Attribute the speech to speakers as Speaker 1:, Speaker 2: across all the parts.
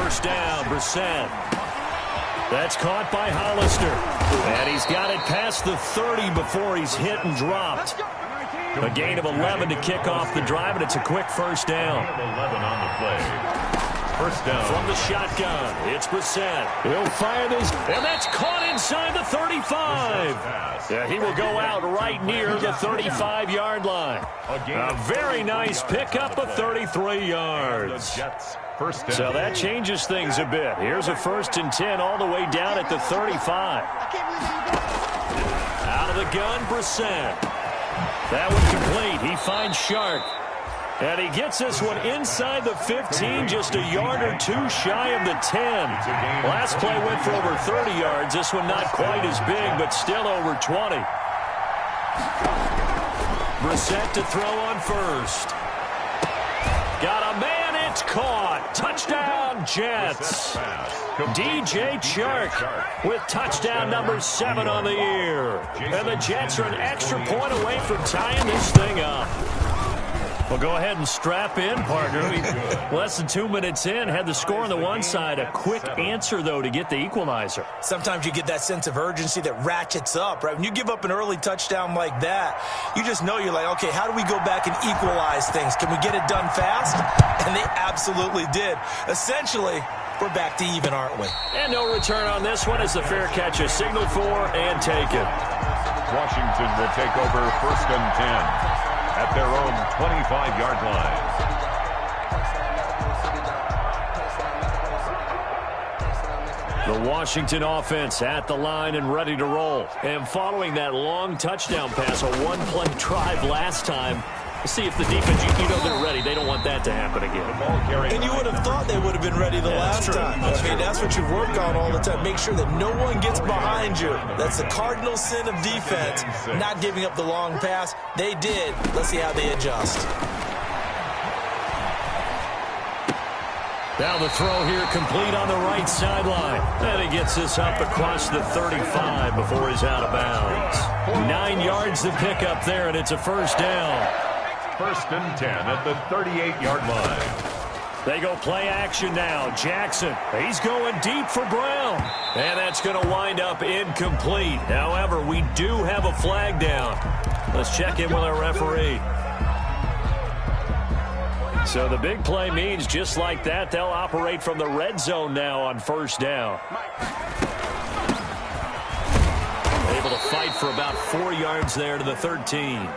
Speaker 1: first down. Brissett. That's caught by Hollister. And he's got it past the 30 before he's hit and dropped. A gain of 11 to kick off the drive, and it's a quick first down.
Speaker 2: 11 on the play. First down.
Speaker 1: From the shotgun, it's Brissett. He'll fire this, and that's caught inside the 35. Yeah, he will go out right near the 35-yard line. A very nice pickup of 33 yards. So that changes things a bit. Here's a 1st and 10 all the way down at the 35. Out of the gun, Brissett. That one complete. He finds Shark. And he gets this one inside the 15, just a yard or two shy of the 10. Last play went for over 30 yards. This one not quite as big, but still over 20. Brissett to throw on first. Got a man, it's caught. Touchdown, Jets. DJ Chark with touchdown number 7 on the year. And the Jets are an extra point away from tying this thing up. Well, go ahead and strap in, partner. Less than 2 minutes in, had the score on the one side. A quick answer, though, to get the equalizer.
Speaker 3: Sometimes you get that sense of urgency that ratchets up, right? When you give up an early touchdown like that, you just know you're like, okay, how do we go back and equalize things? Can we get it done fast? And they absolutely did. Essentially, we're back to even, aren't we?
Speaker 1: And no return on this one as the fair catch is signaled for and taken.
Speaker 2: Washington will take over 1st and 10. At their own 25-yard
Speaker 1: line. The Washington offense at the line and ready to roll. And following that long touchdown pass, a one-play drive last time, see if the defense, you know they're ready. They don't want that to happen again.
Speaker 3: And you would have thought they would have been ready the last time. I mean, that's what you work on all the time. Make sure that no one gets behind you. That's the cardinal sin of defense, not giving up the long pass. They did. Let's see how they adjust.
Speaker 1: Now the throw here complete on the right sideline. And he gets this up across the 35 before he's out of bounds. 9 yards to pick up there, and it's a first down.
Speaker 2: 1st and 10 at the 38-yard line.
Speaker 1: They go play action now. Jackson, he's going deep for Brown. And that's going to wind up incomplete. However, we do have a flag down. Let's check in with our referee. So the big play means just like that, they'll operate from the red zone now on first down. Able to fight for about 4 yards there to the 13.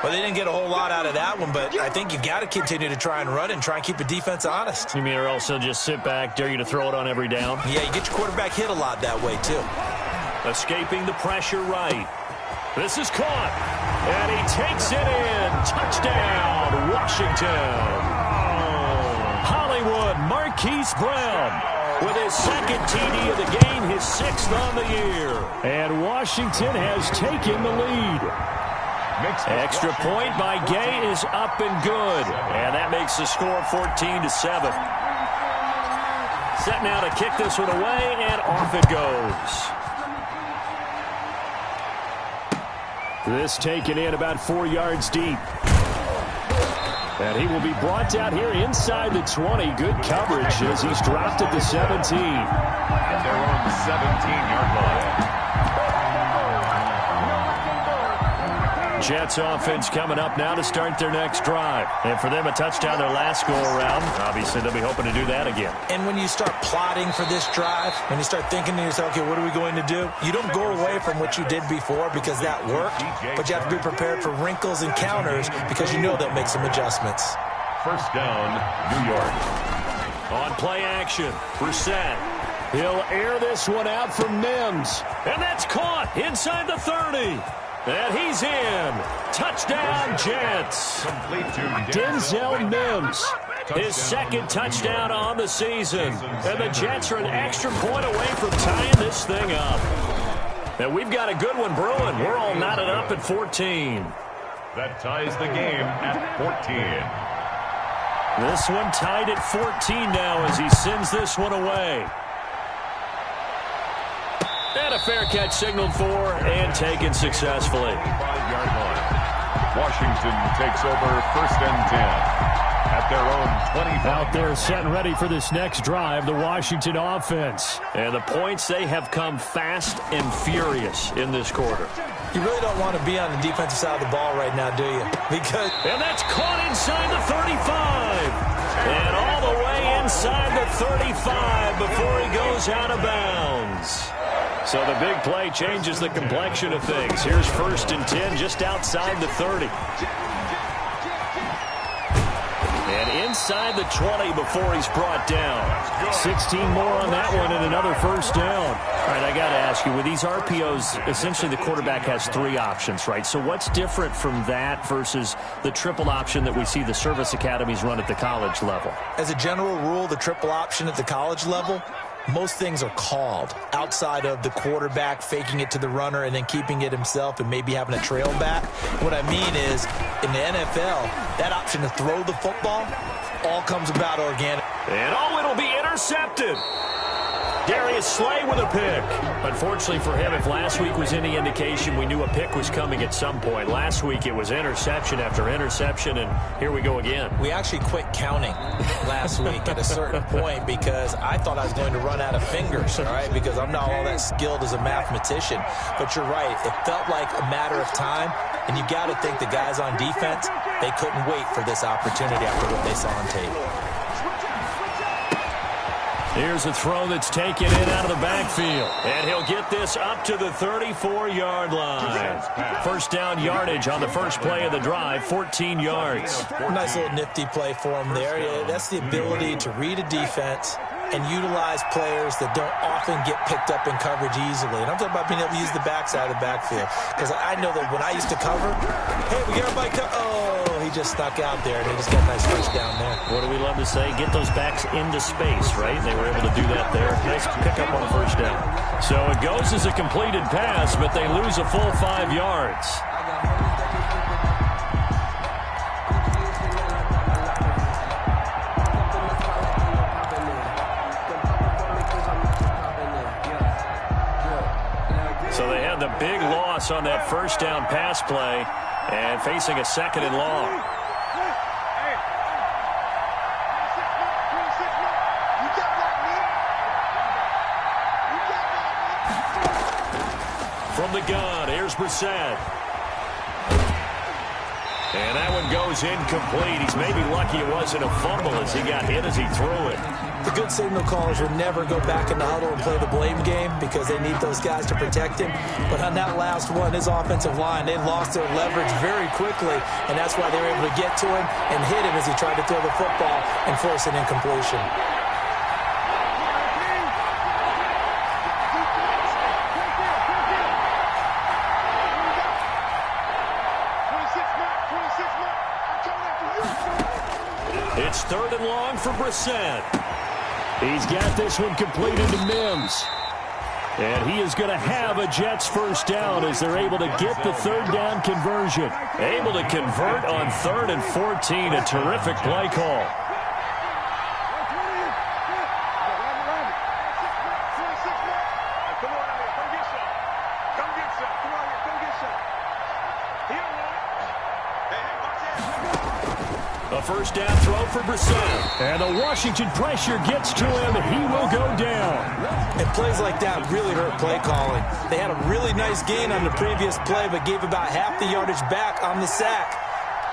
Speaker 3: Well, they didn't get a whole lot out of that one, but I think you got to continue to try and run and try and keep the defense honest.
Speaker 1: You mean or also just sit back, dare you to throw it on every down?
Speaker 3: Yeah, you get your quarterback hit a lot that way, too.
Speaker 1: Escaping the pressure right. This is caught, and he takes it in. Touchdown, Washington. Hollywood Marquise Brown with his 2nd TD of the game, his 6th on the year. And Washington has taken the lead. Extra point by Gay is up and good. And that makes the score 14-7. Set now to kick this one away, and off it goes. This taken in about 4 yards deep. And he will be brought down here inside the 20. Good coverage as he's dropped at the 17.
Speaker 2: At their own 17-yard line.
Speaker 1: Jets offense coming up now to start their next drive. And for them, a touchdown their last go-around. Obviously, they'll be hoping to do that again.
Speaker 3: And when you start plotting for this drive, when you start thinking to yourself, okay, what are we going to do? You don't go away from what you did before because that worked, but you have to be prepared for wrinkles and counters because you know they'll make some adjustments.
Speaker 2: First down, New York.
Speaker 1: On play action, Brissett. He'll air this one out from Mims. And that's caught inside the 30. And he's in. Touchdown, Jets. Denzel Mims, his 2nd touchdown on the season. And the Jets are an extra point away from tying this thing up. And we've got a good one brewing. We're all knotted up at 14.
Speaker 2: That ties the game at 14.
Speaker 1: This one tied at 14 now as he sends this one away. And a fair catch signaled for and taken successfully.
Speaker 2: 5-yard line. Washington takes over 1st and 10. at their own 25.
Speaker 1: Out there set and ready for this next drive, the Washington offense. And the points, they have come fast and furious in this quarter.
Speaker 3: You really don't want to be on the defensive side of the ball right now, do you?
Speaker 1: And that's caught inside the 35. And all the way inside the 35 before he goes out of bounds. So the big play changes the complexion of things. Here's 1st and 10 just outside the 30. And inside the 20 before he's brought down. 16 more on that one and another first down. All right, I got to ask you, with these RPOs, essentially the quarterback has 3 options, right? So what's different from that versus the triple option that we see the service academies run at the college level?
Speaker 3: As a general rule, the triple option at the college level, most things are called outside of the quarterback faking it to the runner and then keeping it himself and maybe having a trail back. What I mean is, in the NFL, that option to throw the football all comes about organic.
Speaker 1: And it'll be intercepted. Darius Slay with a pick. Unfortunately for him, if last week was any indication, we knew a pick was coming at some point. Last week it was interception after interception, and here we go again.
Speaker 3: We actually quit counting last week at a certain point because I thought I was going to run out of fingers, all right, because I'm not all that skilled as a mathematician. But you're right. It felt like a matter of time, and you got to think the guys on defense, they couldn't wait for this opportunity after what they saw on tape.
Speaker 1: Here's a throw that's taken in out of the backfield. And he'll get this up to the 34-yard line. First down yardage on the first play of the drive, 14 yards.
Speaker 3: Nice little nifty play for him there. That's the ability to read a defense and utilize players that don't often get picked up in coverage easily. And I'm talking about being able to use the backside of the backfield. Because I know that when I used to cover, hey, we got everybody he just stuck out there, and he just got a nice first down there.
Speaker 1: What do we love to say? Get those backs into space, right? They were able to do that there. Nice pickup on the first down. So it goes as a completed pass, but they lose a full 5 yards. So they had the big loss on that first down pass play and facing a 2nd and long. From the gun, here's Brissett. And that one goes incomplete. He's maybe lucky it wasn't a fumble as he got hit as he threw it.
Speaker 3: The good signal callers would never go back in the huddle and play the blame game because they need those guys to protect him. But on that last one, his offensive line, they lost their leverage very quickly, and that's why they were able to get to him and hit him as he tried to throw the football and force an incompletion.
Speaker 1: It's 3rd and long for Brissett. He's got this one completed to Mims. And he is going to have a Jets first down as they're able to get the 3rd down conversion. Able to convert on 3rd and 14. A terrific play call. A first down throw for Brissett. And the Washington pressure gets to him. He will go down.
Speaker 3: And plays like that really hurt play calling. They had a really nice gain on the previous play, but gave about half the yardage back on the sack.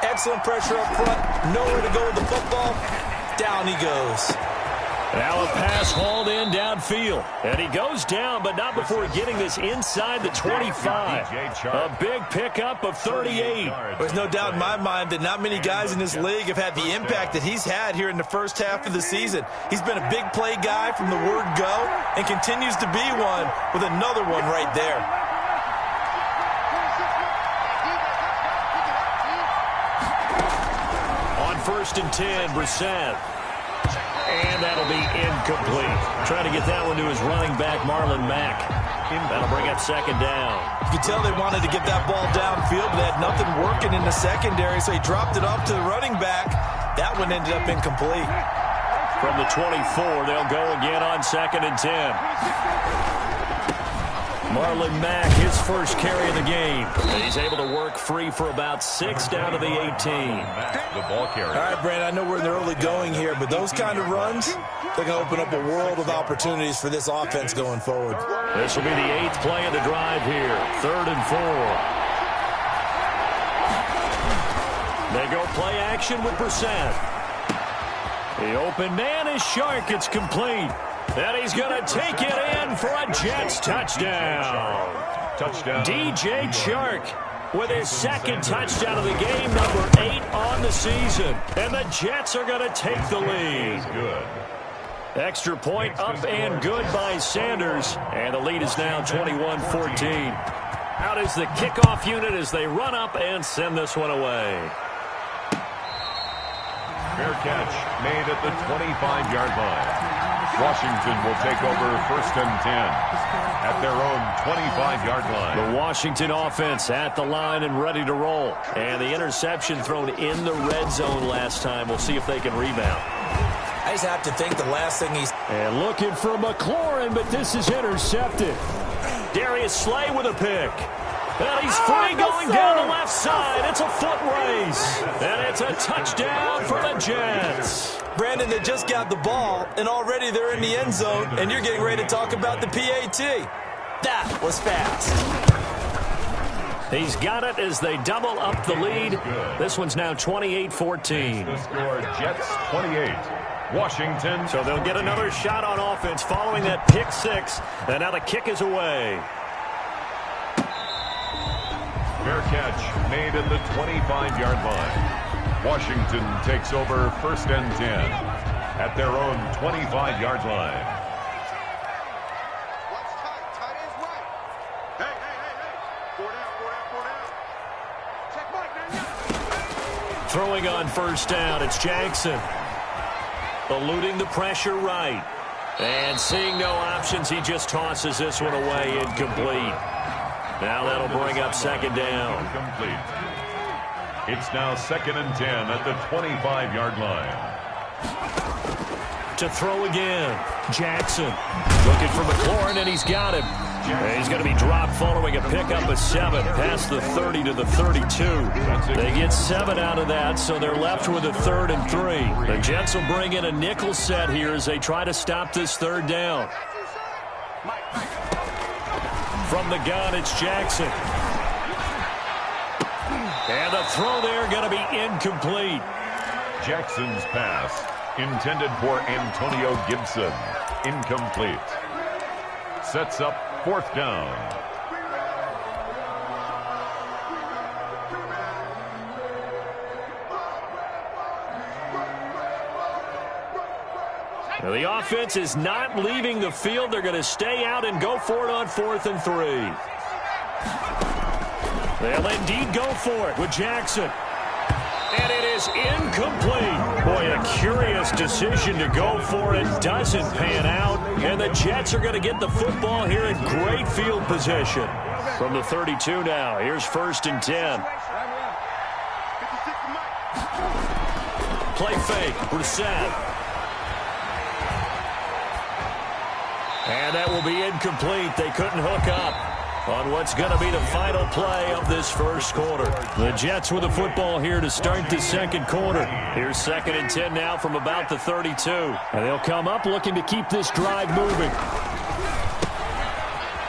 Speaker 3: Excellent pressure up front. Nowhere to go with the football. Down he goes.
Speaker 1: Now a pass hauled in downfield. And he goes down, but not before getting this inside the 25. A big pickup of 38.
Speaker 3: There's no doubt in my mind that not many guys in this league have had the impact that he's had here in the first half of the season. He's been a big play guy from the word go and continues to be one with another one right there.
Speaker 1: On 1st and 10, Brissett. And that'll be incomplete. Trying to get that one to his running back, Marlon Mack. That'll bring up 2nd down.
Speaker 3: You could tell they wanted to get that ball downfield, but they had nothing working in the secondary, so he dropped it off to the running back. That one ended up incomplete.
Speaker 1: From the 24, they'll go again on 2nd and 10. Marlon Mack, his first carry of the game. And he's able to work free for about 6 down to the 18.
Speaker 2: The ball carrier.
Speaker 3: All right, Brandon, I know we're in the early going here, but those kind of runs, they're going to open up a world of opportunities for this offense going forward.
Speaker 1: This will be the 8th play of the drive here. 3rd and 4. They go play action with Brissett. The open man is Shark. It's complete. And he's going to take it in for a Jets touchdown.
Speaker 2: Touchdown.
Speaker 1: DJ Chark with his 2nd touchdown of the game, number 8 on the season. And the Jets are going to take the lead.
Speaker 2: Good.
Speaker 1: Extra point up and good by Sanders. And the lead is now 21-14. Out is the kickoff unit as they run up and send this one away.
Speaker 2: Fair catch made at the 25-yard line. Washington will take over 1st and 10 at their own 25-yard line.
Speaker 1: The Washington offense at the line and ready to roll. And the interception thrown in the red zone last time. We'll see if they can rebound.
Speaker 3: I just have to think the last thing he's...
Speaker 1: And looking for McLaurin, but this is intercepted. Darius Slay with a pick. And he's free going down the left side. It's a foot race. And it's a touchdown for the Jets.
Speaker 3: Brandon, they just got the ball, and already they're in the end zone, and you're getting ready to talk about the PAT. That was fast.
Speaker 1: He's got it as they double up the lead. This one's now 28-14.
Speaker 2: The score, Jets 28. Washington.
Speaker 1: So they'll get another shot on offense following that pick 6. And now the kick is away.
Speaker 2: Fair catch made at the 25-yard line. Washington takes over 1st and 10 at their own 25-yard line.
Speaker 4: Tight ends right. Hey. 4 down. Check Mike.
Speaker 1: Throwing on 1st down, it's Jackson. Eluding the pressure right. And seeing no options, he just tosses this one away, incomplete. Now that'll bring up 2nd down.
Speaker 2: Incomplete. It's now 2nd and 10 at the 25-yard line.
Speaker 1: To throw again, Jackson. Looking for McLaurin, and he's got him. And he's going to be dropped following a pickup of 7 past the 30 to the 32. They get 7 out of that, so they're left with a 3rd and 3. The Jets will bring in a nickel set here as they try to stop this 3rd down. From the gun, it's Jackson. And the throw there going to be incomplete.
Speaker 2: Jackson's pass intended for Antonio Gibson. Incomplete. Sets up 4th down.
Speaker 1: Now the offense is not leaving the field. They're going to stay out and go for it on 4th and 3. They'll indeed go for it with Jackson. And it is incomplete. Boy, a curious decision to go for it. Doesn't pan out. And the Jets are going to get the football here in great field position. From the 32 now, here's 1st and 10. Play fake, Brissett. And that will be incomplete. They couldn't hook up on what's going to be the final play of this 1st quarter. The Jets with the football here to start the 2nd quarter. Here's 2nd and 10 now from about the 32. And they'll come up looking to keep this drive moving.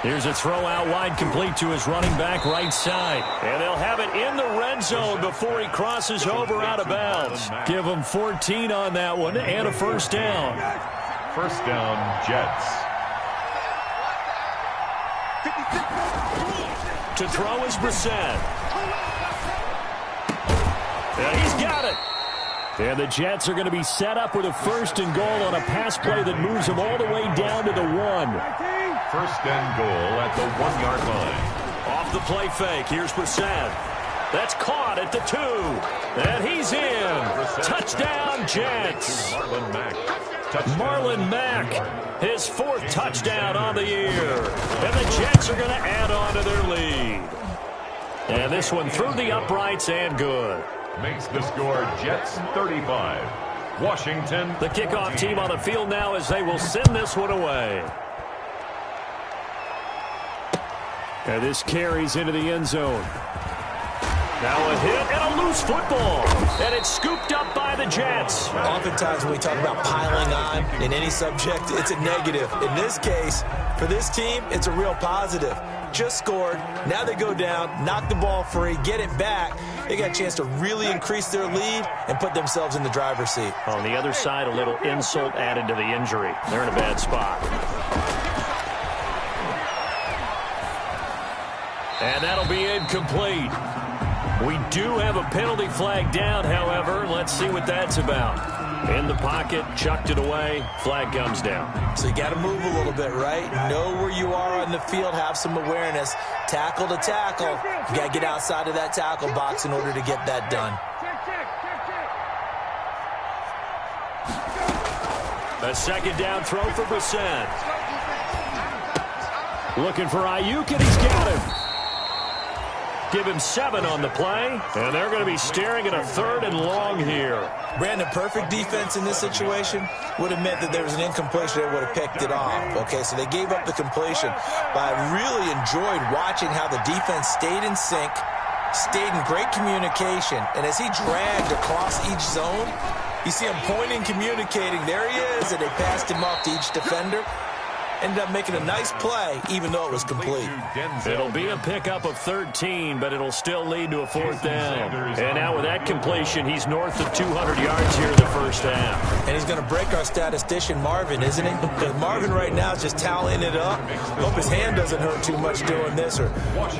Speaker 1: Here's a throw out wide, complete to his running back right side. And they'll have it in the red zone before he crosses over out of bounds. Give him 14 on that one and a 1st down.
Speaker 2: 1st down, Jets.
Speaker 1: To throw is Brissett. And he's got it. And the Jets are going to be set up with a 1st and goal on a pass play that moves them all the way down to the 1.
Speaker 2: 1st and goal at the 1-yard line.
Speaker 1: Off the play fake, here's Brissett. That's caught at the 2. And he's in. Touchdown, Jets.
Speaker 2: Marlon Mack.
Speaker 1: Marlon Mack, his 4th touchdown on the year. And the Jets are going to add on to their lead. And this one through the uprights and good.
Speaker 2: Makes the score Jets 35. Washington.
Speaker 1: The kickoff team on the field now as they will send this one away. And this carries into the end zone. Now a hit and a loose football. And it's scooped up by the Jets.
Speaker 3: Oftentimes when we talk about piling on in any subject, it's a negative. In this case, for this team, it's a real positive. Just scored. Now they go down, knock the ball free, get it back. They got a chance to really increase their lead and put themselves in the driver's seat.
Speaker 1: On the other side, a little insult added to the injury. They're in a bad spot. And that'll be incomplete. We do have a penalty flag down, however. Let's see what that's about. In the pocket, chucked it away, flag comes down.
Speaker 3: So you got to move a little bit, right? Know where you are on the field, have some awareness. Tackle to tackle. You got to get outside of that tackle box in order to get that done.
Speaker 1: A second down throw for Brissett. Looking for Ayuk, and he's got him. Give him 7 on the play, and they're going to be staring at a 3rd and long here.
Speaker 3: Brandon, perfect defense in this situation would have meant that there was an incompletion that would have picked it off. Okay, so they gave up the completion, but I really enjoyed watching how the defense stayed in sync, stayed in great communication, and as he dragged across each zone, you see him pointing, communicating. There he is, and they passed him off to each defender. Ended up making a nice play, even though it was complete.
Speaker 1: It'll be a pickup of 13, but it'll still lead to a 4th down. And now with that completion, he's north of 200 yards here in the first half.
Speaker 3: And he's going to break our statistician, Marvin, isn't he? Because Marvin right now is just tallying it up. Hope his hand doesn't hurt too much doing this or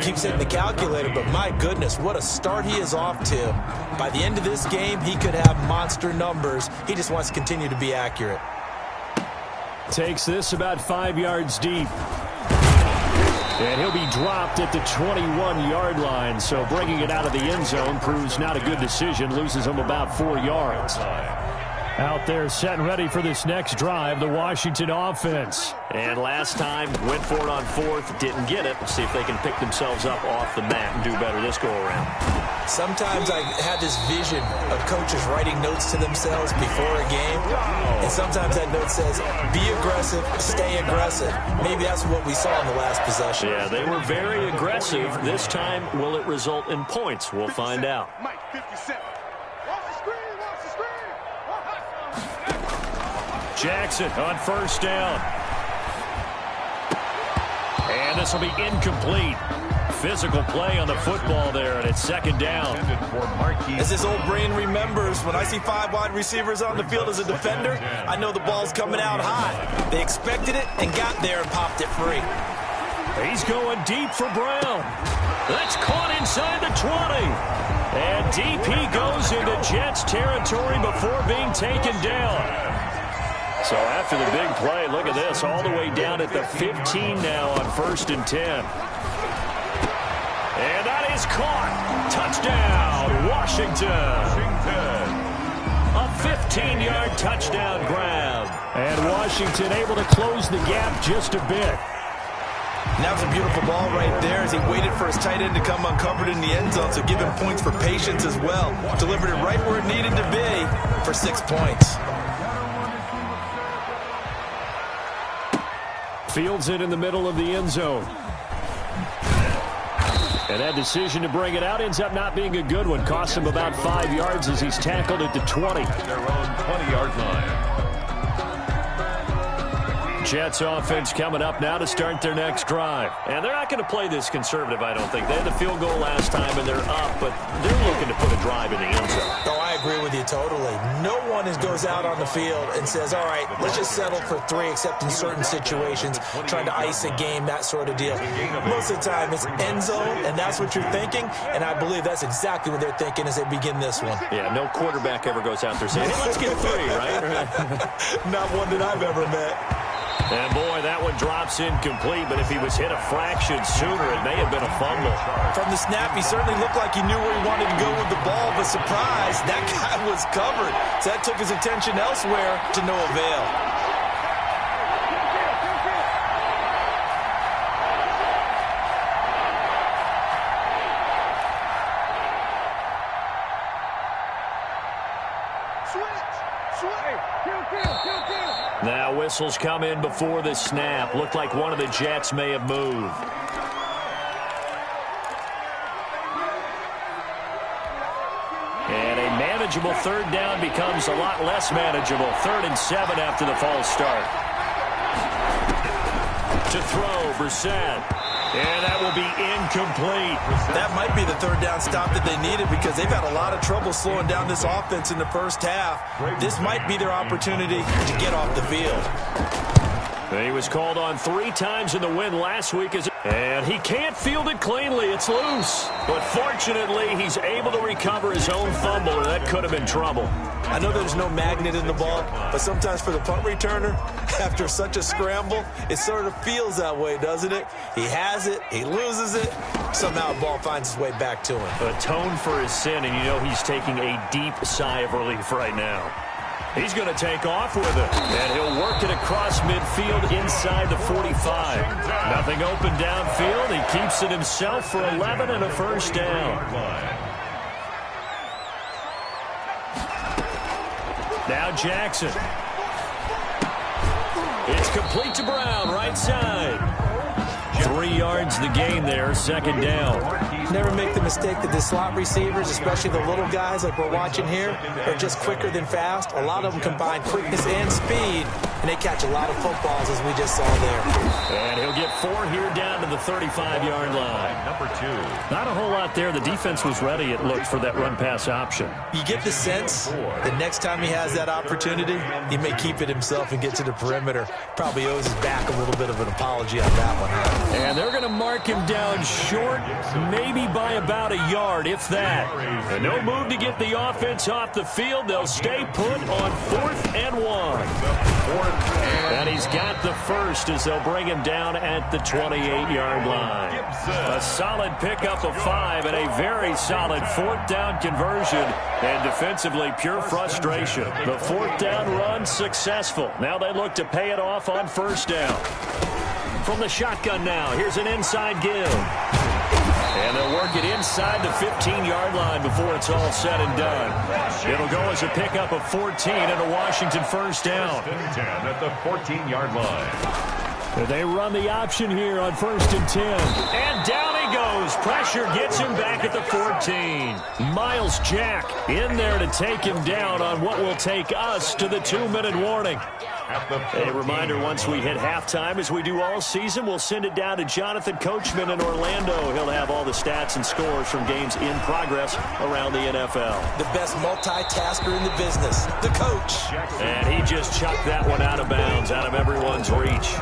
Speaker 3: keeps hitting the calculator. But my goodness, what a start he is off to. By the end of this game, he could have monster numbers. He just wants to continue to be accurate.
Speaker 1: Takes this about 5 yards deep. And he'll be dropped at the 21-yard line. So bringing it out of the end zone proves not a good decision. Loses him about 4 yards. Out there set and ready for this next drive, the Washington offense. And last time, went for it on 4th, didn't get it. See if they can pick themselves up off the mat and do better this go-around.
Speaker 3: Sometimes I have this vision of coaches writing notes to themselves before a game. And sometimes that note says, be aggressive, stay aggressive. Maybe that's what we saw in the last possession.
Speaker 1: Yeah, they were very aggressive. This time, will it result in points? We'll find out.
Speaker 4: Mike, 57. Watch the screen, watch the screen.
Speaker 1: Jackson on 1st down. And this will be incomplete. Physical play on the football there, and it's 2nd down.
Speaker 3: As this old brain remembers, when I see 5 wide receivers on the field as a defender, I know the ball's coming out hot. They expected it and got there and popped it free.
Speaker 1: He's going deep for Brown. That's caught inside the 20. And DP goes into Jets territory before being taken down. So after the big play, look at this, all the way down at the 15 now on 1st and 10. And that is caught. Touchdown, Washington. A 15-yard touchdown grab. And Washington able to close the gap just a bit.
Speaker 3: And that was a beautiful ball right there as he waited for his tight end to come uncovered in the end zone, so give him points for patience as well. Delivered it right where it needed to be for 6 points.
Speaker 1: Fields it in the middle of the end zone. And that decision to bring it out ends up not being a good one. Cost him about 5 yards as he's tackled at the 20.
Speaker 2: At their own 20-yard line.
Speaker 1: Jets offense coming up now to start their next drive. And they're not going to play this conservative, I don't think. They had the field goal last time, and they're up, but they're looking to put a drive in the end zone.
Speaker 3: Oh, I agree with you totally. No one goes out on the field and says, all right, let's just settle for 3, except in certain situations, trying to ice a game, that sort of deal. Most of the time, it's end zone, and that's what you're thinking, and I believe that's exactly what they're thinking as they begin this one.
Speaker 1: Yeah, no quarterback ever goes out there saying, hey, let's get 3, right?
Speaker 3: Not one that I've ever met.
Speaker 1: And, boy, that one drops incomplete, but if he was hit a fraction sooner, it may have been a fumble.
Speaker 3: From the snap, he certainly looked like he knew where he wanted to go with the ball, but surprise, that guy was covered. So that took his attention elsewhere to no avail.
Speaker 1: Now whistles come in before the snap. Looked like one of the Jets may have moved. manageable third down becomes a lot less manageable. 3rd and 7 after the false start. To throw, Brissett. And that will be incomplete.
Speaker 3: That might be the third down stop that they needed because they've had a lot of trouble slowing down this offense in the first half. This might be their opportunity to get off the field.
Speaker 1: He was called on 3 times in the win last week. And he can't field it cleanly. It's loose. But fortunately, he's able to recover his own fumble, and that could have been trouble.
Speaker 3: I know there's no magnet in the ball, but sometimes for the punt returner, after such a scramble, it sort of feels that way, doesn't it? He has it, he loses it, somehow the ball finds its way back to him.
Speaker 1: Atone for his sin, and you know he's taking a deep sigh of relief right now. He's going to take off with it, and he'll work it across midfield inside the 45. Nothing open downfield. He keeps it himself for 11 and a first down. Now Jackson. It's complete to Brown, right side. 3 yards the gain there, 2nd down.
Speaker 3: Never make the mistake that the slot receivers, especially the little guys like we're watching here, are just quicker than fast. A lot of them combine quickness and speed, and they catch a lot of footballs, as we just saw there.
Speaker 1: And he'll get 4 here down to the 35-yard line.
Speaker 2: Number 2.
Speaker 1: Not a whole lot there. The defense was ready, it looked, for that run-pass option.
Speaker 3: You get the sense that next time he has that opportunity, he may keep it himself and get to the perimeter. Probably owes his back a little bit of an apology on that one.
Speaker 1: And they're going to mark him down short, maybe by about a yard, if that. And no move to get the offense off the field. They'll stay put on 4th and 1. And he's got the first as they'll bring him down at the 28-yard line. A solid pickup of 5 and a very solid 4th down conversion. And defensively, pure frustration. The 4th down run successful. Now they look to pay it off on 1st down. From the shotgun now, here's an inside give. And they'll work it inside the 15-yard line before it's all said and done. It'll go as a pickup of 14 and a Washington 1st down.
Speaker 2: 10 at the 14-yard line.
Speaker 1: They run the option here on 1st and 10. And down he goes. Pressure gets him back at the 14. Miles Jack in there to take him down on what will take us to the 2-minute warning. A reminder, once we hit halftime, as we do all season, we'll send it down to Jonathan Coachman in Orlando. He'll have all the stats and scores from games in progress around the NFL.
Speaker 3: The best multitasker in the business, the coach.
Speaker 1: And he just chucked that one out of bounds, out of everyone's reach.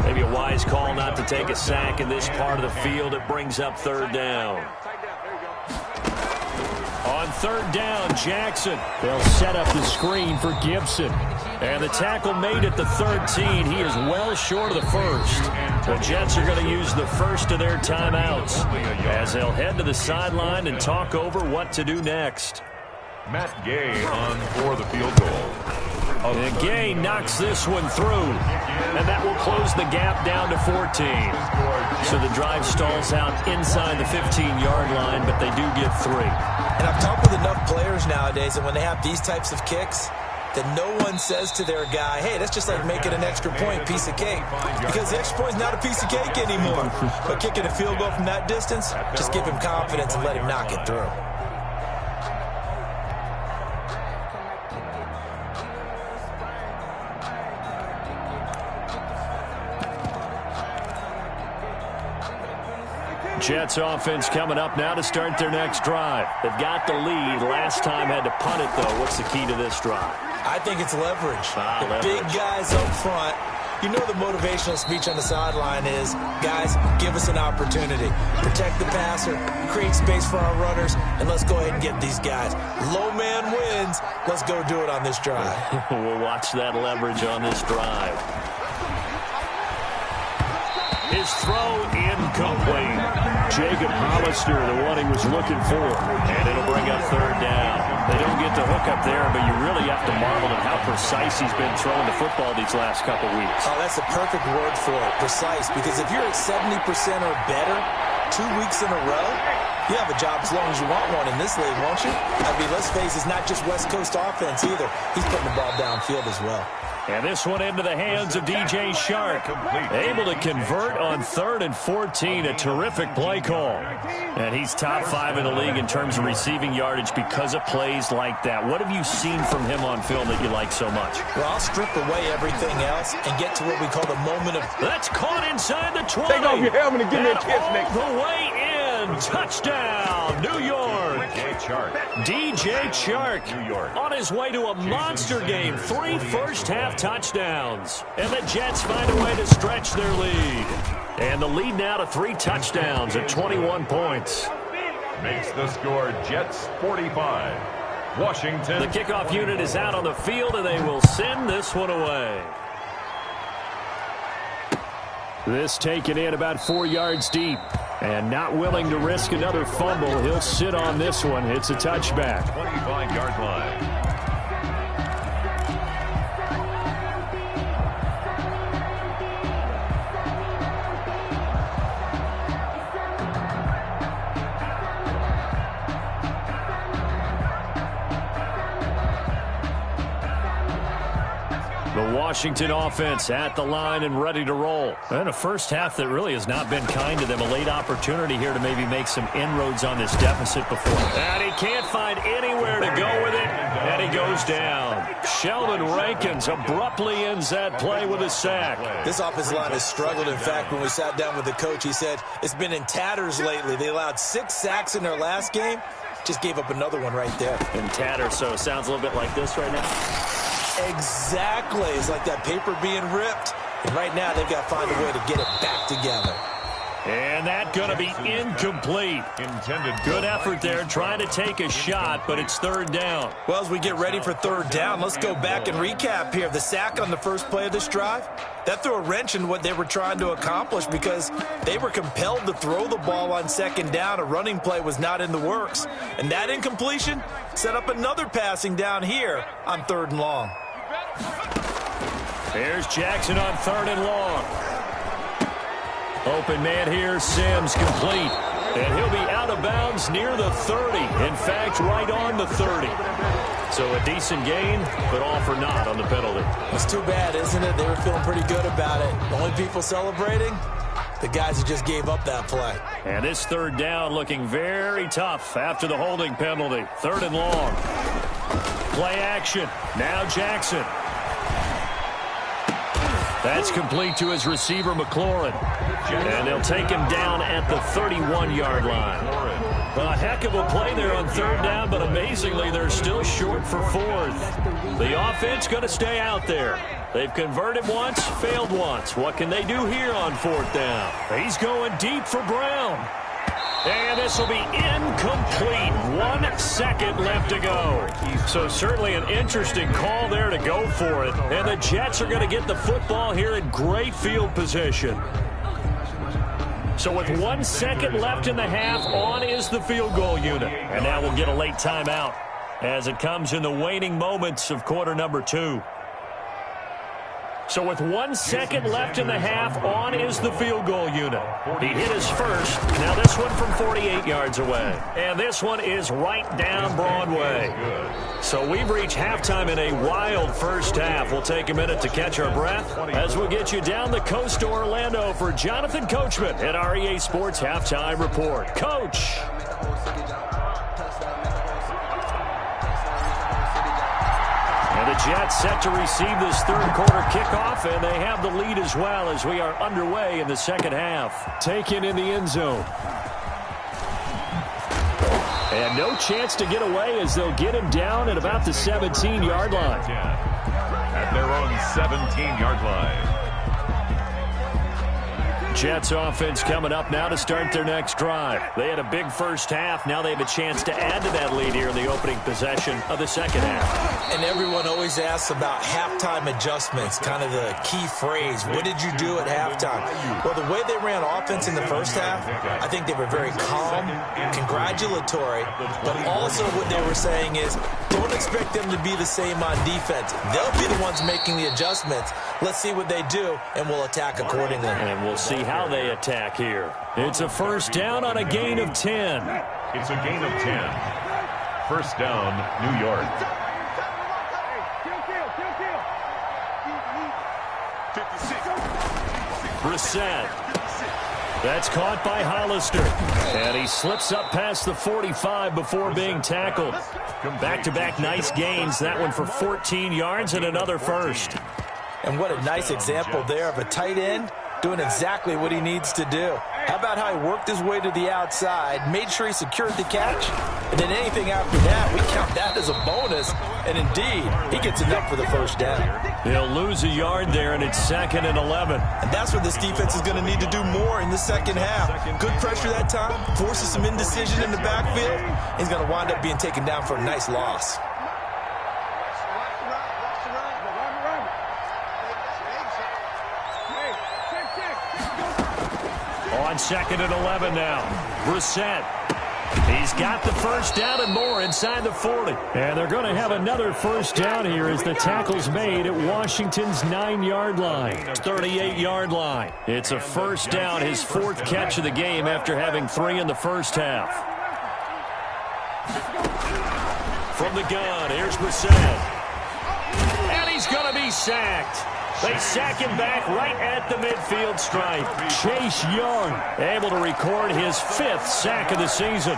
Speaker 1: Maybe a wise call not to take a sack in this part of the field. It brings up 3rd down. On 3rd down, Jackson. They'll set up the screen for Gibson. And the tackle made at the 13. He is well short of the first. The Jets are going to use the first of their timeouts as they'll head to the sideline and talk over what to do next.
Speaker 2: Matt Gay on for the field goal.
Speaker 1: And Gay knocks this one through. And that will close the gap down to 14. So the drive stalls out inside the 15-yard line, but they do get 3.
Speaker 3: And I've talked with enough players nowadays that when they have these types of kicks, that no one says to their guy, hey, that's just like making an extra point, piece of cake. Because the extra point is not a piece of cake anymore. But kicking a field goal from that distance, just give him confidence and let him knock it through.
Speaker 1: Jets offense coming up now to start their next drive. They've got the lead. Last time had to punt it, though. What's the key to this drive?
Speaker 3: I think it's leverage. The
Speaker 1: leverage.
Speaker 3: Big guys up front. You know the motivational speech on the sideline is, guys, give us an opportunity. Protect the passer, create space for our runners, and let's go ahead and get these guys. Low man wins. Let's go do it on this drive.
Speaker 1: We'll watch that leverage on this drive. His throw incomplete. Jacob Hollister, the one he was looking for. And it'll bring up 3rd down. They don't get the hook up there, but you really have to marvel at how precise he's been throwing the football these last couple weeks.
Speaker 3: Oh, that's the perfect word for it, precise. Because if you're at 70% or better 2 weeks in a row, you have a job as long as you want one in this league, won't you? I mean, let's face it, it's not just West Coast offense either. He's putting the ball downfield as well.
Speaker 1: And this one into the hands of DJ Shark. Able to convert on 3rd and 14. A terrific play call. And he's top 5 in the league in terms of receiving yardage because of plays like that. What have you seen from him on film that you like so much?
Speaker 3: Well, I'll strip away everything else and get to what we call the moment of...
Speaker 1: That's caught inside the 20.
Speaker 4: Take off your helmet and give me a kiss, Nick.
Speaker 1: The way in. Touchdown, New York. DJ Shark on his way to a monster game. 3 first-half touchdowns. And the Jets find a way to stretch their lead. And the lead now to 3 touchdowns at 21 points.
Speaker 2: Makes the score Jets 45. Washington.
Speaker 1: The kickoff unit is out on the field, and they will send this one away. This taken in about 4 yards deep. And not willing to risk another fumble. He'll sit on this one. It's a touchback.
Speaker 2: 25-yard line.
Speaker 1: The Washington offense at the line and ready to roll. And a first half that really has not been kind to them. A late opportunity here to maybe make some inroads on this deficit before. And he can't find anywhere to go with it. And he goes down. Sheldon Rankins abruptly ends that play with a sack.
Speaker 3: This offensive line has struggled. In fact, when we sat down with the coach, he said it's been in tatters lately. They allowed 6 sacks in their last game. Just gave up another one right there.
Speaker 1: In tatters, so it sounds a little bit like this right now.
Speaker 3: Exactly. It's like that paper being ripped. And right now, they've got to find a way to get it back together.
Speaker 1: And that's going to be incomplete. Good effort there, trying to take a shot, but it's 3rd down.
Speaker 3: Well, as we get ready for 3rd down, let's go back and recap here. The sack on the first play of this drive, that threw a wrench in what they were trying to accomplish because they were compelled to throw the ball on 2nd down. A running play was not in the works. And that incompletion set up another passing down here on 3rd and long.
Speaker 1: There's Jackson on 3rd and long. Open man here, Sims complete. And he'll be out of bounds near the 30. In fact, right on the 30. So a decent gain, but all for naught on the penalty.
Speaker 3: It's too bad, isn't it? They were feeling pretty good about it. The only people celebrating, the guys who just gave up that play.
Speaker 1: And this 3rd down looking very tough after the holding penalty. 3rd and long. Play action. Now Jackson. That's complete to his receiver, McLaurin. And they'll take him down at the 31-yard line. A heck of a play there on 3rd down, but amazingly, they're still short for 4th. The offense going to stay out there. They've converted once, failed once. What can they do here on 4th down? He's going deep for Brown. And this will be incomplete. 1 second left to go. So certainly an interesting call there to go for it. And the Jets are going to get the football here in great field position. So with 1 second left in the half, on is the field goal unit. And now we'll get a late timeout as it comes in the waning moments of quarter number 2. So with 1 second left in the half, on is the field goal unit. He hit his first. Now this one from 48 yards away. And this one is right down Broadway. So we've reached halftime in a wild first half. We'll take a minute to catch our breath as we'll get you down the coast to Orlando for Jonathan Coachman at our EA Sports Halftime Report. Coach. And the Jets set to receive this 3rd quarter kickoff, and they have the lead as well as we are underway in the 2nd half. Taken in the end zone. And no chance to get away as they'll get him down at about the 17-yard line.
Speaker 2: At their own 17-yard line.
Speaker 1: Jets offense coming up now to start their next drive. They had a big first half. Now they have a chance to add to that lead here in the opening possession of the 2nd half.
Speaker 3: And everyone always asks about halftime adjustments, kind of the key phrase. What did you do at halftime? Well, the way they ran offense in the first half, I think they were very calm, congratulatory, but also what they were saying is don't expect them to be the same on defense. They'll be the ones making the adjustments. Let's see what they do, and we'll attack accordingly.
Speaker 1: And we'll see how they attack here. It's a first down on a gain of 10.
Speaker 2: It's a gain of 10. First down, New York.
Speaker 1: Brissett. That's caught by Hollister. And he slips up past the 45 before being tackled. Back-to-back nice gains. That one for 14 yards and another first.
Speaker 3: And what a nice example there of a tight end doing exactly what he needs to do. How about how he worked his way to the outside, made sure he secured the catch, and then anything after that, we count that as a bonus. And indeed, he gets enough for the first down.
Speaker 1: He'll lose a yard there, and it's 2nd and 11.
Speaker 3: And that's what this defense is going to need to do more in the second half. Good pressure that time, forces some indecision in the backfield. He's going to wind up being taken down for a nice loss.
Speaker 1: On 2nd and 11 now. Brissett. He's got the first down and more inside the 40. And they're going to have another first down here as the tackle's made at Washington's 9-yard line. 38-yard line. It's a first down, his 4th catch of the game after having 3 in the first half. From the gun, here's Brissett. And he's going to be sacked. They sack him back right at the midfield stripe. Chase Young able to record his 5th sack of the season.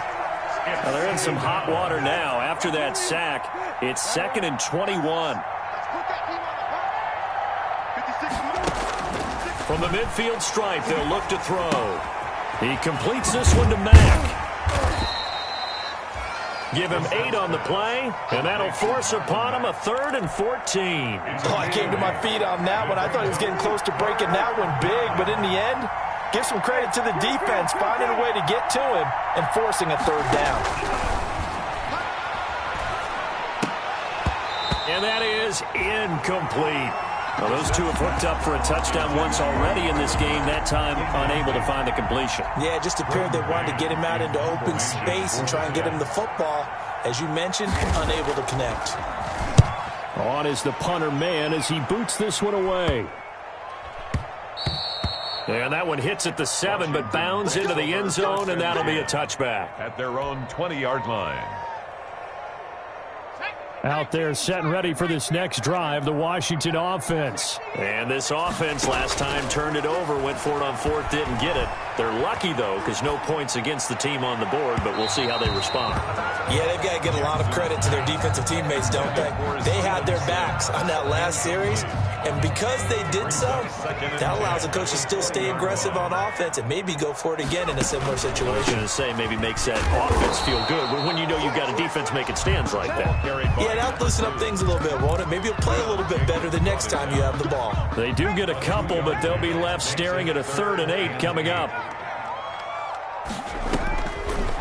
Speaker 1: Well, they're in some hot water now. After that sack, it's 2nd and 21. From the midfield stripe, they'll look to throw. He completes this one to Mack. Give him 8 on the play, and that'll force upon him a 3rd and 14.
Speaker 3: Oh, I came to my feet on that one. I thought he was getting close to breaking that one big, but in the end, give some credit to the defense, finding a way to get to him and forcing a 3rd down.
Speaker 1: And that is incomplete. Well, those two have hooked up for a touchdown once already in this game, that time unable to find the completion.
Speaker 3: Yeah, just appeared they wanted to get him out into open space and try and get him the football. As you mentioned, unable to connect.
Speaker 1: On is the punter man as he boots this one away. And that one hits at the 7, but bounds into the end zone, and that'll be a touchback.
Speaker 2: At their own 20-yard line.
Speaker 1: Out there set and ready for this next drive, the Washington offense. And this offense last time turned it over, went for it on 4th, didn't get it. They're lucky, though, because no points against the team on the board, but we'll see how they respond.
Speaker 3: Yeah, they've got to get a lot of credit to their defensive teammates, don't they? They had their backs on that last series, and because they did so, that allows the coach to still stay aggressive on offense and maybe go for it again in a similar situation.
Speaker 1: I was going to say maybe makes that offense feel good, but when you know you've got a defense making stands like that.
Speaker 3: Yeah, that'll loosen up things a little bit, won't it? Maybe you'll play a little bit better the next time you have the ball.
Speaker 1: They do get a couple, but they'll be left staring at a 3rd and 8 coming up.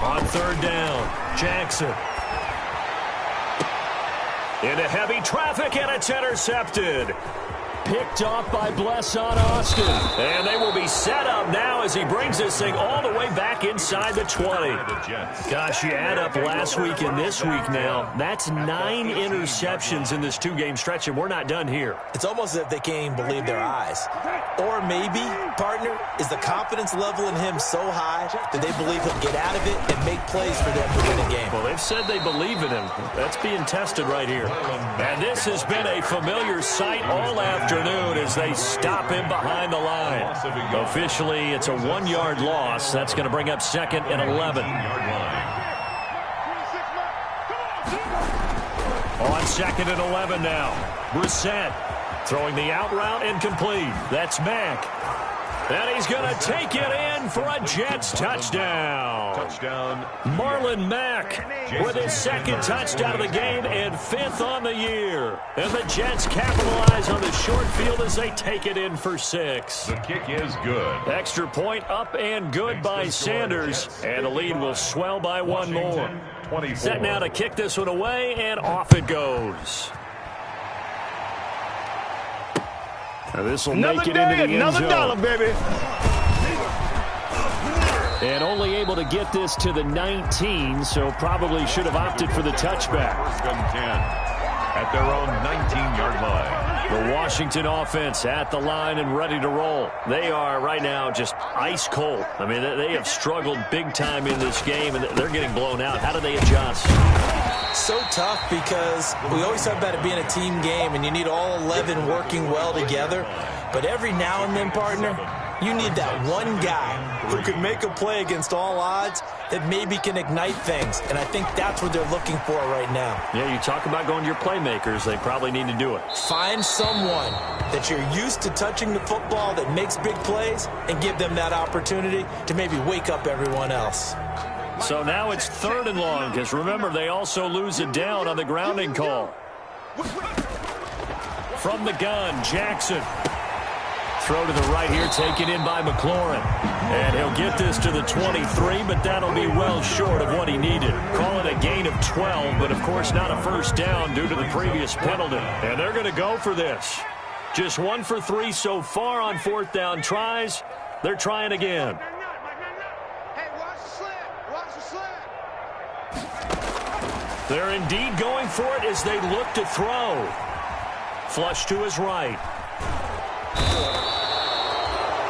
Speaker 1: On 3rd down, Jackson. Into heavy traffic, and it's intercepted. Picked off by Blesson Austin. And they will be set up now as he brings this thing all the way back inside the 20. Gosh, you add up last week and this week now. That's 9 interceptions in this 2-game stretch, and we're not done here.
Speaker 3: It's almost as if they can't even believe their eyes. Or maybe, partner, is the confidence level in him so high that they believe he'll get out of it and make plays for them to win a game.
Speaker 1: Well, they've said they believe in him. That's being tested right here. And this has been a familiar sight all afternoon as they stop him behind the line. Officially, it's a 1-yard loss. That's going to bring up 2nd and 11. On 2nd and 11 now. Brissett throwing the out route incomplete. That's Mack. And he's going to take it in for a Jets touchdown. Marlon Mack with his 2nd touchdown of the game and 5th on the year. And the Jets capitalize on the short field as they take it in for 6.
Speaker 2: The kick is good.
Speaker 1: Extra point up and good by Sanders. And the lead will swell by 1 more. Set now to kick this one away, and off it goes. This will make it into the end zone.
Speaker 4: $1, baby.
Speaker 1: And only able to get this to the 19, so probably should have opted for the touchback.
Speaker 2: 1st and 10 at their own 19-yard line.
Speaker 1: The Washington offense at the line and ready to roll. They are right now just ice cold. I mean, they have struggled big time in this game, and they're getting blown out. How do they adjust?
Speaker 3: so tough because we always talk about it being a team game and you need all 11 working well together. But every now and then, partner, you need that one guy who can make a play against all odds that maybe can ignite things. And I think that's what they're looking for right now.
Speaker 1: Yeah, you talk about going to your playmakers. They probably need to do it.
Speaker 3: Find someone that you're used to touching the football that makes big plays and give them that opportunity to maybe wake up everyone else.
Speaker 1: So now it's 3rd and long, because remember, they also lose it down on the grounding call. From the gun, Jackson. Throw to the right here, taken in by McLaurin. And he'll get this to the 23, but that'll be well short of what he needed. Call it a gain of 12, but of course not a first down due to the previous penalty. And they're going to go for this. Just 1 for 3 so far on 4th down tries. They're trying again. They're indeed going for it as they look to throw. Flush to his right.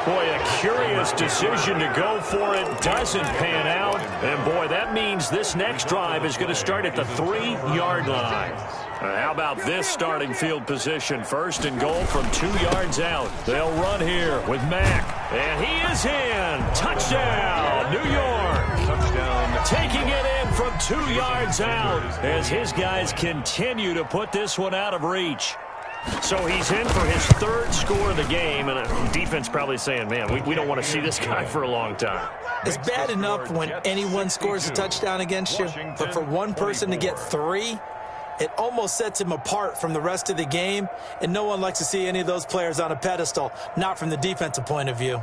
Speaker 1: Boy, a curious decision to go for it. Doesn't pan out. And, boy, that means this next drive is going to start at the 3-yard line. How about this starting field position? 1st and goal from 2 yards out. They'll run here with Mack. And he is in. Touchdown, New York.
Speaker 2: Touchdown.
Speaker 1: Taking it in from 2 yards out as his guys continue to put this one out of reach. So he's in for his 3rd score of the game, and a defense probably saying, man, we don't want to see this guy for a long time.
Speaker 3: It's bad enough when anyone scores a touchdown against you, but for one person to get 3, it almost sets him apart from the rest of the game, and no one likes to see any of those players on a pedestal, not from the defensive point of view.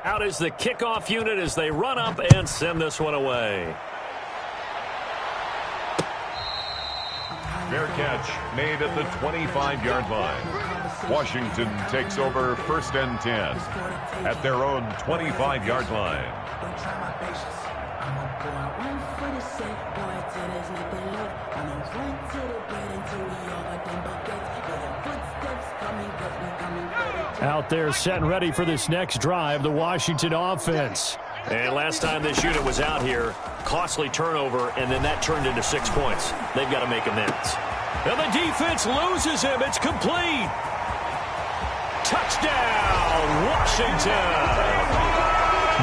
Speaker 1: Out is the kickoff unit as they run up and send this one away.
Speaker 2: Fair catch made at the 25-yard line. Washington takes over 1st and 10 at their own 25-yard line.
Speaker 1: Out there set and ready for this next drive, the Washington offense. And last time this unit was out here, costly turnover, and then that turned into 6 points. They've got to make amends. And the defense loses him. It's complete. Touchdown, Washington.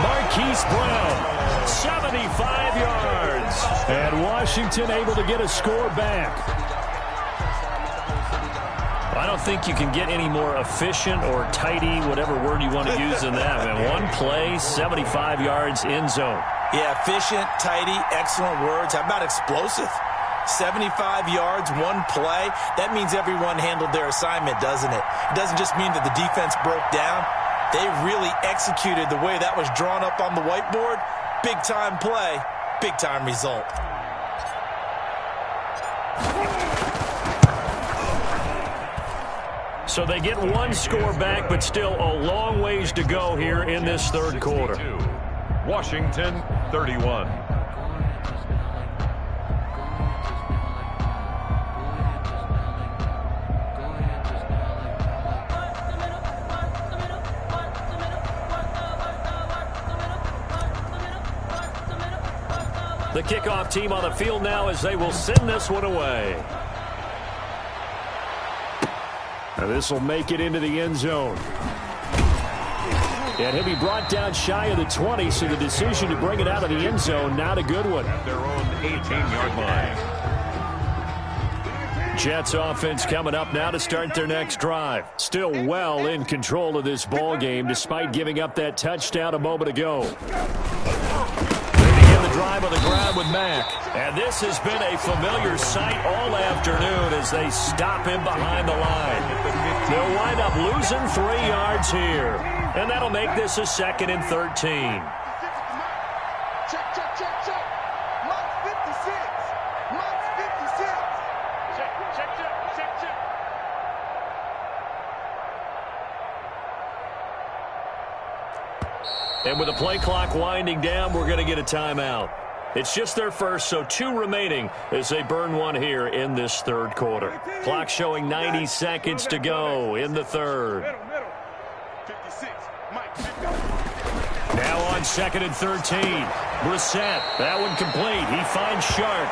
Speaker 1: Marquise Brown, 75 yards. And Washington able to get a score back. I don't think you can get any more efficient or tidy, whatever word you want to use in that. Man, one play, 75 yards, end zone.
Speaker 3: Yeah, efficient, tidy, excellent words. How about explosive? 75 yards, one play. That means everyone handled their assignment, doesn't it? It doesn't just mean that the defense broke down. They really executed the way that was drawn up on the whiteboard. Big-time play, big-time result.
Speaker 1: So they get one score back, but still a long ways to go here in this 3rd quarter.
Speaker 2: Washington, 31.
Speaker 1: The kickoff team on the field now as they will send this one away. Now this will make it into the end zone. And he'll be brought down shy of the 20, so the decision to bring it out of the end zone, not a good one.
Speaker 2: At their own 18-yard line.
Speaker 1: Jets offense coming up now to start their next drive. Still well in control of this ball game despite giving up that touchdown a moment ago. Drive on the ground with Mack. And this has been a familiar sight all afternoon as they stop him behind the line. They'll wind up losing 3 yards here. And that'll make this a 2nd and 13.
Speaker 5: Check, check, check, check. Mark 56. Mark 56. Check, check, check, check, check.
Speaker 1: And with the play clock winding down, we're going to get a timeout. It's just their first, so 2 remaining as they burn one here in this third quarter. Clock showing 90 seconds to go in the third. Now on 2nd and 13. Brissett, that one complete. He finds Shark,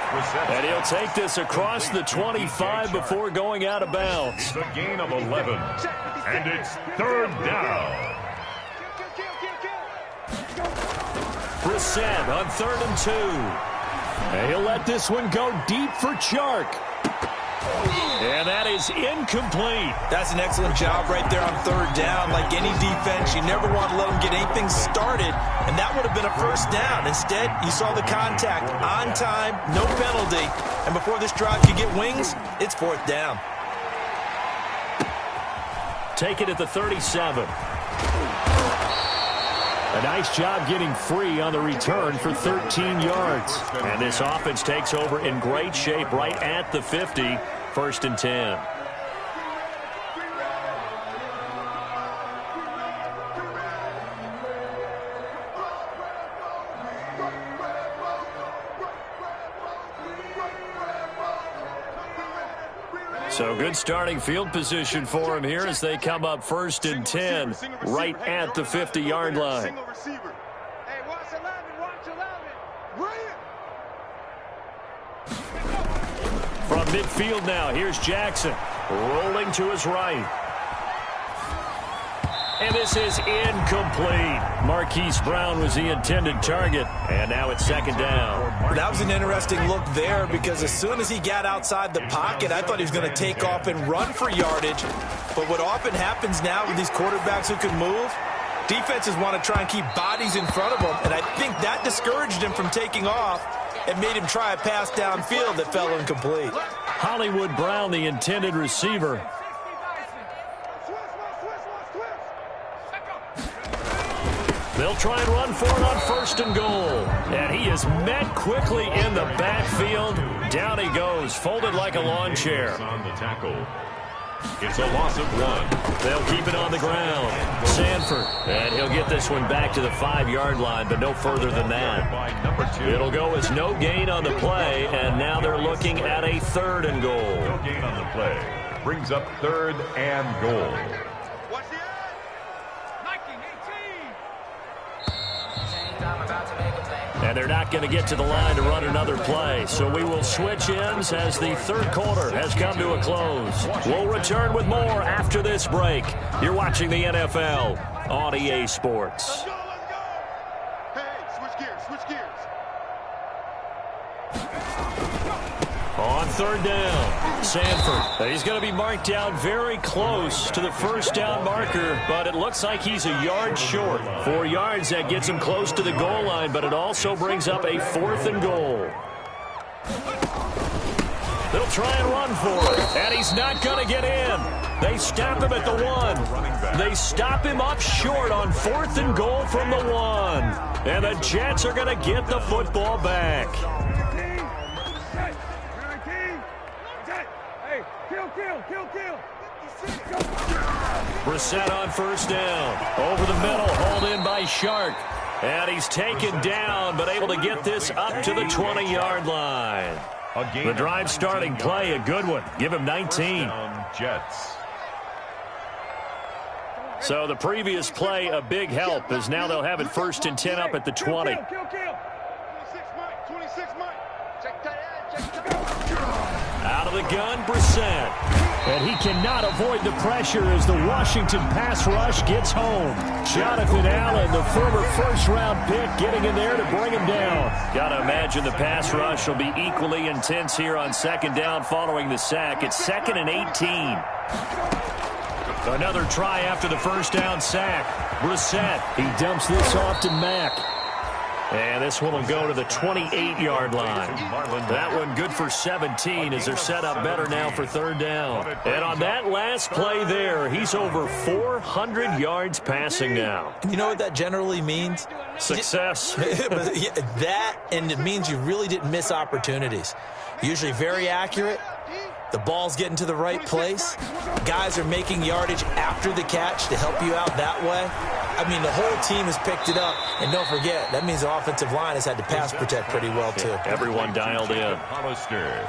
Speaker 1: and he'll take this across the 25 before going out of bounds.
Speaker 2: It's a gain of 11, and it's 3rd down.
Speaker 1: Brissett on 3rd and 2. And he'll let this one go deep for Chark. And that is incomplete.
Speaker 3: That's an excellent job right there on 3rd down. Like any defense, you never want to let them get anything started, and that would have been a 1st down. Instead, you saw the contact on time, no penalty, and before this drive could get wings, it's 4th down.
Speaker 1: Take it at the 37. A nice job getting free on the return for 13 yards. And this offense takes over in great shape right at the 50, 1st and 10. So good starting field position for him here as they come up 1st and 10 right at the 50-yard line. From midfield now, here's Jackson rolling to his right. And this is incomplete. Marquise Brown was the intended target, and now it's 2nd down.
Speaker 3: That was an interesting look there because as soon as he got outside the pocket, I thought he was going to take off and run for yardage. But what often happens now with these quarterbacks who can move, defenses want to try and keep bodies in front of them, and I think that discouraged him from taking off and made him try a pass downfield that fell incomplete.
Speaker 1: Hollywood Brown, the intended receiver. They'll try and run for it on 1st and goal. And he is met quickly in the backfield. Down he goes, folded like a lawn chair.
Speaker 2: On the tackle. It's a loss of 1.
Speaker 1: They'll keep it on the ground. Sanford. And he'll get this one back to the 5-yard line, but no further than that.
Speaker 2: By number 2.
Speaker 1: It'll go as no gain on the play, and now they're looking at a 3rd and goal.
Speaker 2: No gain on the play. Brings up 3rd and goal.
Speaker 1: And they're not going to get to the line to run another play. So we will switch ends as the third quarter has come to a close. We'll return with more after this break. You're watching the NFL on EA Sports.
Speaker 5: Let's go. Hey, switch gears.
Speaker 1: On 3rd down, Sanford. He's going to be marked down very close to the 1st down marker, but it looks like he's a yard short. 4 yards, that gets him close to the goal line, but it also brings up a 4th and goal. They'll try and run for it, and he's not going to get in. They stop him at the 1. They stop him up short on 4th and goal from the 1. And the Jets are going to get the football back. Brissett on 1st down. Over the middle, hauled in by Shark. And he's taken down, but able to get this up to the 20-yard line. The drive starting play, a good one. Give him 19.
Speaker 2: Jets.
Speaker 1: So the previous play, a big help, as now they'll have it 1st and 10 up at the 20.
Speaker 5: 26 Mike. Check tight end.
Speaker 1: Out of the gun, Brissett. And he cannot avoid the pressure as the Washington pass rush gets home. Jonathan Allen, the former 1st-round pick, getting in there to bring him down. Got to imagine the pass rush will be equally intense here on 2nd down following the sack. It's 2nd and 18. Another try after the 1st down sack. Brissett, he dumps this off to Mack. And this one will go to the 28-yard line. That one good for 17 as they're set up better now for 3rd down. And on that last play there, he's over 400 yards passing now.
Speaker 3: You know what that generally means?
Speaker 1: Success.
Speaker 3: That, and it means you really didn't miss opportunities. Usually very accurate. The ball's getting to the right place. Guys are making yardage after the catch to help you out that way. I mean, the whole team has picked it up. And don't forget, that means the offensive line has had to pass protect pretty well, too.
Speaker 1: Everyone dialed in.
Speaker 2: Hollister.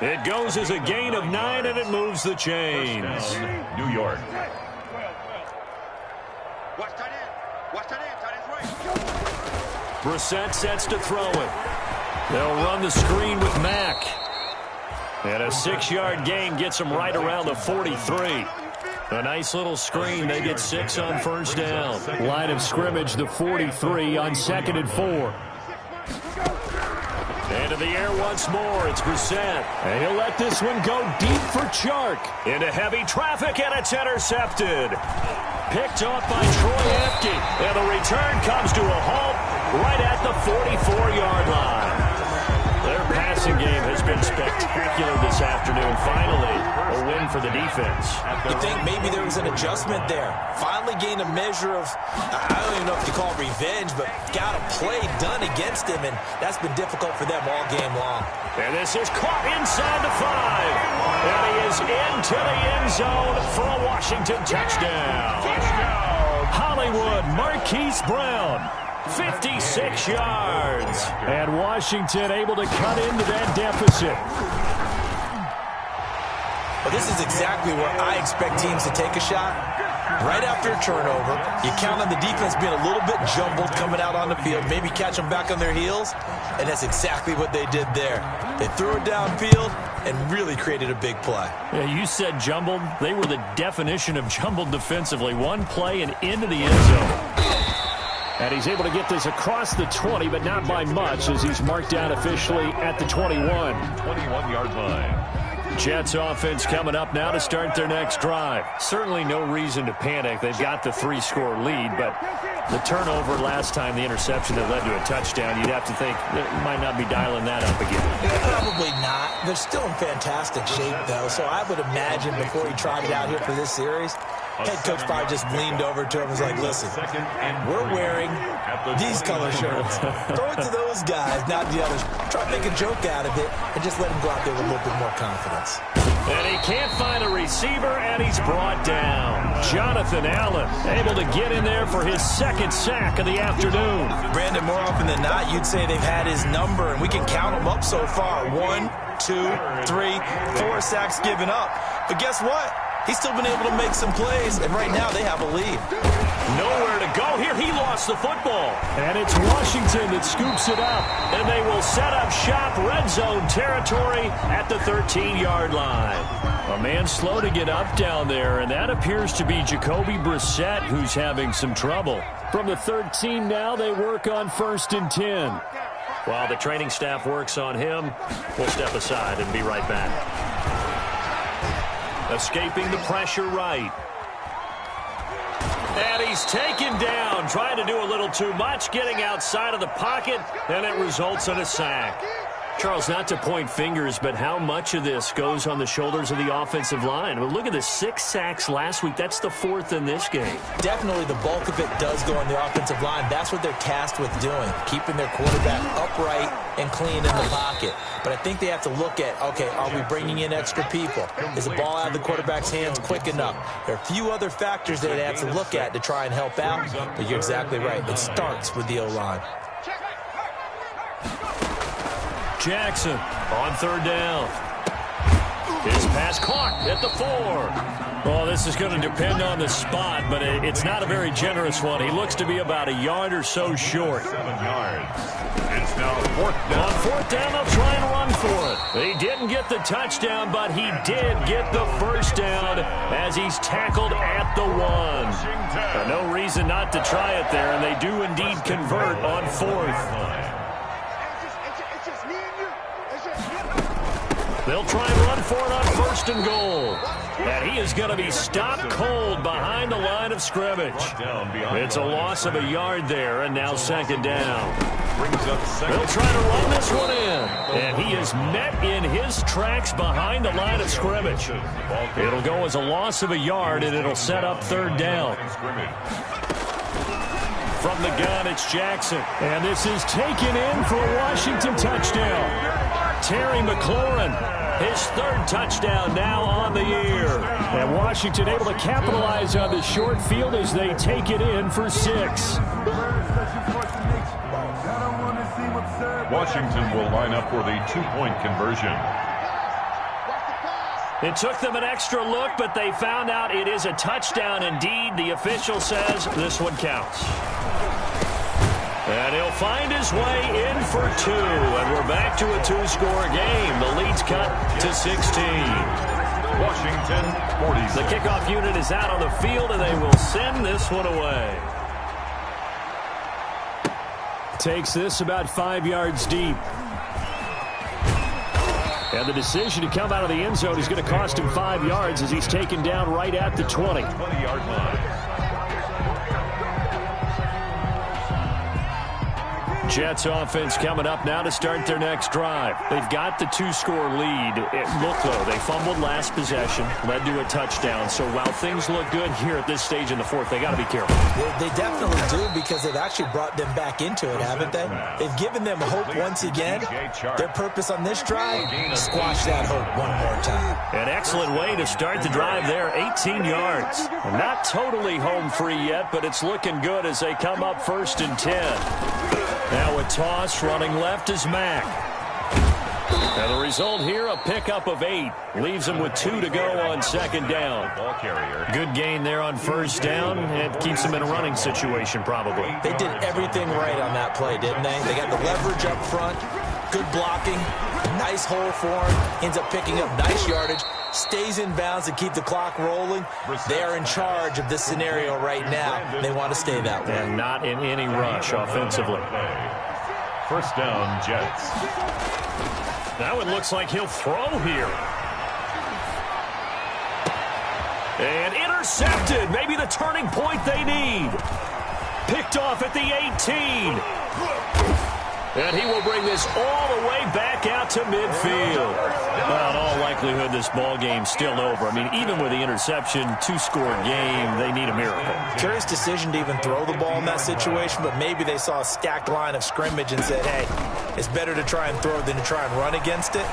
Speaker 1: It goes as a gain of 9, and it moves the chains.
Speaker 2: New York.
Speaker 1: Brissett sets to throw it. They'll run the screen with Mack. And a 6-yard gain gets them right around the 43. A nice little screen. They get 6 on first down. Line of scrimmage, the 43 on 2nd and 4. Into the air once more. It's Brissett. And he'll let this one go deep for Chark. Into heavy traffic, and it's intercepted. Picked off by Troy Apke. And the return comes to a halt right at the 44-yard line. Their passing game has been spectacular this afternoon. Finally, a win for the defense.
Speaker 3: You think maybe there was an adjustment there? Finally gained a measure of, I don't even know if you call it revenge, but got a play done against him, and that's been difficult for them all game long.
Speaker 1: And this is caught inside the 5. And he is into the end zone for a Washington touchdown. Hollywood Marquise Brown. 56 yards. And Washington able to cut into that deficit.
Speaker 3: Well, this is exactly where I expect teams to take a shot. Right after a turnover, you count on the defense being a little bit jumbled coming out on the field, maybe catch them back on their heels, and that's exactly what they did there. They threw it downfield and really created a big play.
Speaker 1: Yeah, you said jumbled. They were the definition of jumbled defensively. One play and into the end zone. And he's able to get this across the 20, but not by much, as he's marked down officially at the 21.
Speaker 2: 21-yard line.
Speaker 1: Jets offense coming up now to start their next drive. Certainly no reason to panic. They've got the 3-score lead, but the turnover last time, the interception that led to a touchdown, you'd have to think they might not be dialing that up again.
Speaker 3: Probably not. They're still in fantastic shape, though, so I would imagine before he tried it out here for this series, head coach probably just leaned over to him and was like, listen, we're wearing these color shirts. Throw it to those guys, not the others. Try to make a joke out of it and just let him go out there with a little bit more confidence.
Speaker 1: And he can't find a receiver, and he's brought down. Jonathan Allen able to get in there for his 2nd sack of the afternoon.
Speaker 3: Brandon, more often than not, you'd say they've had his number, and we can count them up so far. 1, 2, 3, 4 sacks given up. But guess what? He's still been able to make some plays, and right now they have a lead.
Speaker 1: Nowhere to go here. He lost the football. And it's Washington that scoops it up. And they will set up shop, red zone territory at the 13-yard line. A man slow to get up down there, and that appears to be Jacoby Brissett, who's having some trouble. From the 13 now, they work on 1st and 10. While the training staff works on him, we'll step aside and be right back. Escaping the pressure right. And he's taken down, trying to do a little too much, getting outside of the pocket, and it results in a sack. Charles, not to point fingers, but how much of this goes on the shoulders of the offensive line? I mean, look at the 6 sacks last week. That's the 4th in this game.
Speaker 3: Definitely the bulk of it does go on the offensive line. That's what they're tasked with doing, keeping their quarterback upright and clean in the pocket. But I think they have to look at, okay, are we bringing in extra people? Is the ball out of the quarterback's hands quick enough? There are a few other factors that they have to look at to try and help out, but you're exactly right. It starts with the O-line.
Speaker 1: Jackson on 3rd down. His pass caught at the 4. Well, this is going to depend on the spot, but it's not a very generous one. He looks to be about a yard or so short.
Speaker 2: 7 yards. It's now 4th down.
Speaker 1: On 4th down, they'll try and run for it. He didn't get the touchdown, but he did get the 1st down as he's tackled at the 1. No reason not to try it there, and they do indeed convert on 4th. They'll try and run for it on 1st and goal. And he is going to be stopped cold behind the line of scrimmage. It's a loss of a yard there, and now 2nd down. They'll try to run this one in. And he is met in his tracks behind the line of scrimmage. It'll go as a loss of a yard, and it'll set up 3rd down. From the gun, it's Jackson. And this is taken in for a Washington touchdown. Terry McLaurin, his 3rd touchdown now on the year. And Washington able to capitalize on the short field as they take it in for 6.
Speaker 2: Washington will line up for the 2-point conversion.
Speaker 1: It took them an extra look, but they found out it is a touchdown indeed. The official says this one counts. And he'll find his way in for 2. And we're back to a 2-score game. The lead's cut to 16.
Speaker 2: Washington 46.
Speaker 1: The kickoff unit is out on the field, and they will send this one away. Takes this about 5 yards deep. And the decision to come out of the end zone is going to cost him 5 yards as he's taken down right at the 20.
Speaker 2: 20-yard line.
Speaker 1: Jets offense coming up now to start their next drive. They've got the 2-score lead. Look, though, they fumbled last possession, led to a touchdown. So while things look good here at this stage in the fourth, they got to be careful.
Speaker 3: They definitely do, because they've actually brought them back into it, haven't they? They've given them hope once again. Their purpose on this drive, squash that hope one more time.
Speaker 1: An excellent way to start the drive there, 18 yards. Not totally home free yet, but it's looking good as they come up 1st and 10. Now a toss, running left is Mack. And the result here, a pickup of 8. Leaves him with 2 to go on 2nd down.
Speaker 2: Ball carrier.
Speaker 1: Good gain there on 1st down. It keeps them in a running situation, probably.
Speaker 3: They did everything right on that play, didn't they? They got the leverage up front, good blocking, nice hole for him, ends up picking up nice yardage, stays in bounds to keep the clock rolling. They are in charge of this scenario right now. They want to stay that way.
Speaker 1: And not in any rush offensively.
Speaker 2: 1st down, Jets.
Speaker 1: That one looks like he'll throw here. And intercepted. Maybe the turning point they need. Picked off at the 18. And he will bring this all the way back out to midfield. Well, in all likelihood, this ball game's still over. I mean, even with the interception, 2-score game, they need a miracle.
Speaker 3: Curious decision to even throw the ball in that situation, but maybe they saw a stacked line of scrimmage and said, hey, it's better to try and throw than to try and run against it.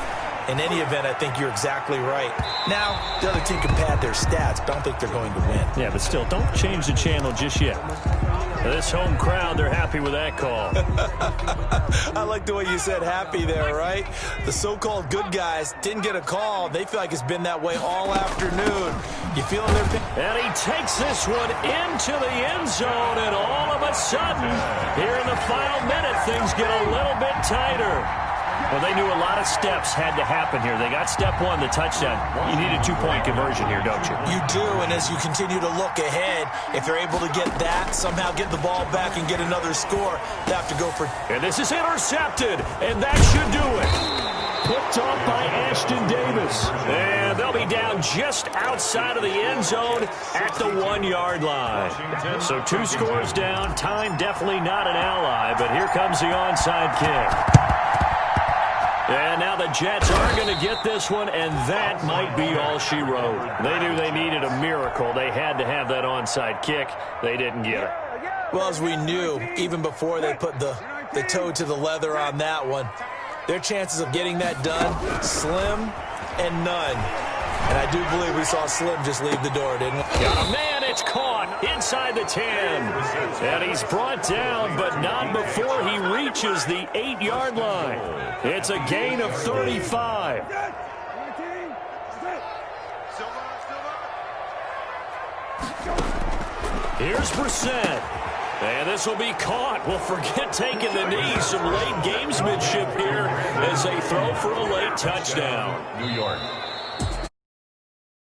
Speaker 3: In any event, I think you're exactly right. Now, the other team can pad their stats, but I don't think they're going to win.
Speaker 1: Yeah, but still, don't change the channel just yet. This home crowd, they're happy with that call.
Speaker 3: I like the way you said happy there, right? The so-called good guys didn't get a call. They feel like it's been that way all afternoon. You feeling their pain?
Speaker 1: And he takes this one into the end zone, and all of a sudden, here in the final minute, things get a little bit tighter. Well, they knew a lot of steps had to happen here. They got step 1, the touchdown. You need a 2-point conversion here, don't you?
Speaker 3: You do, and as you continue to look ahead, if they're able to get that, somehow get the ball back and get another score, they have to go for...
Speaker 1: And this is intercepted, and that should do it. Picked off by Ashton Davis. And they'll be down just outside of the end zone at the 1-yard line. So 2 scores down. Time definitely not an ally, but here comes the onside kick. And now the Jets are going to get this one, and that might be all she wrote. They knew they needed a miracle. They had to have that onside kick. They didn't get it.
Speaker 3: Well, as we knew, even before they put the toe to the leather on that one, their chances of getting that done, slim and none. And I do believe we saw Slim just leave the door, didn't we?
Speaker 1: Got a man, it's caught inside the 10. And he's brought down, but not before he reaches the 8-yard line. It's a gain of 35. Here's Brissett. And this will be caught. Well, forget taking the knee. Some late gamesmanship here as they throw for a late touchdown.
Speaker 2: New York.